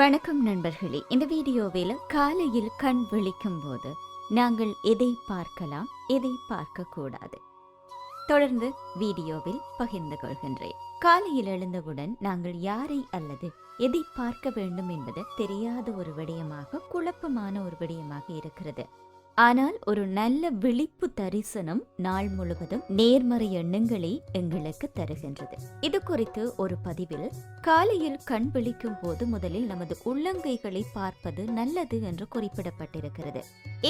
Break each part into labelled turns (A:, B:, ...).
A: வணக்கம் நண்பர்களே. இந்த வீடியோவில் காலையில் கண் விழிக்கும் போது நாங்கள் எதை பார்க்கலாம், எதை பார்க்கக்கூடாது, தொடர்ந்து வீடியோவில் பகிர்ந்து கொள்கின்றேன். காலையில் எழுந்தவுடன் நாங்கள் யாரை அல்லது எதை பார்க்க வேண்டும் என்பது தெரியாத ஒரு விடயமாக, குழப்பமான ஒரு விடயமாக இருக்கிறது. ஆனால் ஒரு நல்ல விழிப்பு தரிசனம் நாள் முழுவதும் நேர்மறை எண்ணங்களை எங்களுக்கு தருகின்றது. இது குறித்து ஒரு பதிவில், காலையில் கண் விழிக்கும் போது முதலில் நமது உள்ளங்கைகளை பார்ப்பது நல்லது என்று குறிப்பிடப்பட்டிருக்கிறது.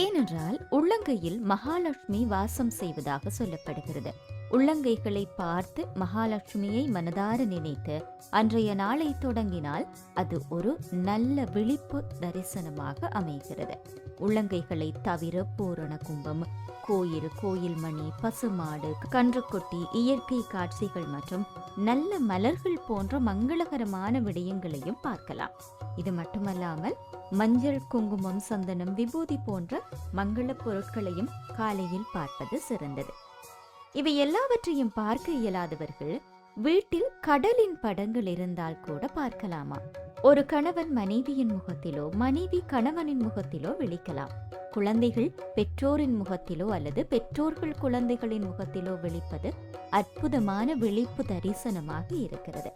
A: ஏனென்றால் உள்ளங்கையில் மகாலட்சுமி வாசம் செய்வதாக சொல்லப்படுகிறது. உள்ளங்கைகளை பார்த்து மகாலட்சுமியை மனதார நினைத்து அன்றைய நாளை தொடங்கினால் அது ஒரு நல்ல விழிப்பு தரிசனமாக அமைகிறது. உள்ளங்கைகளை தவிர பூரண கும்பம், கோயில் மணி, பசுமாடு, கன்றுக்குட்டி, இயற்கை காட்சிகள் மற்றும் நல்ல மலர்கள் போன்ற மங்களகரமான விடயங்களையும் பார்க்கலாம். இது மட்டுமல்லாமல் மஞ்சள், குங்குமம், சந்தனம், விபூதி போன்ற மங்கள பொருட்களையும் காலையில் பார்ப்பது சிறந்தது. இவை எல்லாவற்றையும் பார்க்க இயலாதவர்கள் வீட்டில் கடலின் படங்கள் இருந்தால் கூட பார்க்கலாமா? ஒரு கணவன் மனைவியின் முகத்திலோ, மனைவி கணவனின் முகத்திலோ விழிக்கலாம். குழந்தைகள் பெற்றோரின் முகத்திலோ அல்லது பெற்றோர்கள் குழந்தைகளின் முகத்திலோ விழிப்பது அற்புதமான விழிப்பு தரிசனமாக இருக்கிறது.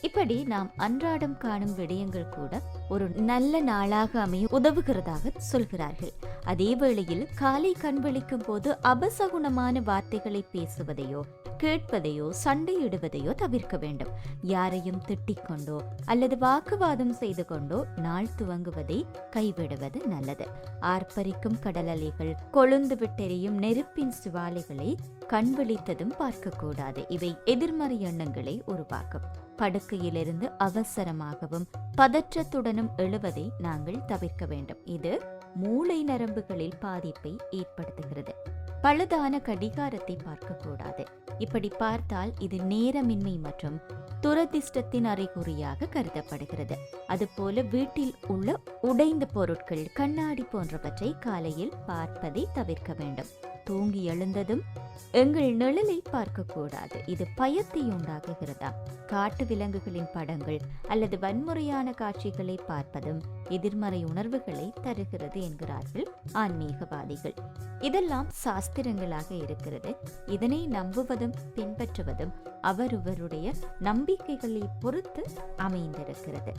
A: இப்படி நாம் அன்றாடம் காணும் விடயங்கள் கூட ஒரு நல்ல நாளாக அமைய உதவுகிறதாக சொல்கிறார்கள். அதே வேளையில் காலை கண் விழிக்கும் போது அபசகுணமான வார்த்தைகளை பேசுவதையோ, கேட்பதையோ, சண்டையிடுவதையோ தவிர்க்க வேண்டும். யாரையும் திட்டிக் கொண்டோ அல்லது வாக்குவாதம் செய்து கொண்டோ நாள் துவங்குவதை கைவிடுவது நல்லது. ஆர்ப்பரிக்கும் கடல் அலைகள், கொழுந்து விட்டெறியும் நெருப்பின் சுவாலைகளை கண் விழித்ததும் பார்க்கக்கூடாது. இவை எதிர்மறை எண்ணங்களை உருவாக்கும். படுக்கையிலிருந்து அவசரமாகவும் பதற்றத்துடனும் எழுவதை நாங்கள் தவிர்க்க வேண்டும். இது மூளை நரம்புகளில் பாதிப்பை ஏற்படுத்துகிறது. பழுதான கடிகாரத்தை பார்க்கக்கூடாது. இப்படி பார்த்தால் இது நேரமின்மை மற்றும் துரதிர்ஷ்டத்தின் அறிகுறியாக கருதப்படுகிறது. அதுபோல வீட்டில் உள்ள உடைந்த பொருட்கள், கண்ணாடி போன்றவற்றை காலையில் பார்ப்பதை தவிர்க்க வேண்டும். தூங்கி எழுந்ததும் எங்கள் நிழலை பார்க்கக்கூடாது. இது பயத்தை உண்டாக்குகிறதா? காட்டு விலங்குகளின் படங்கள் அல்லது வன்முறையான காட்சிகளை பார்ப்பதும் எதிர்மறை உணர்வுகளை தருகிறது என்கிறார்கள் ஆன்மீகவாதிகள். இதெல்லாம் சாஸ்திரங்களாக இருக்கிறது. இதனை நம்புவதும் பின்பற்றுவதும் அவரவருடைய நம்பிக்கைகளை பொறுத்து அமைந்திருக்கிறது.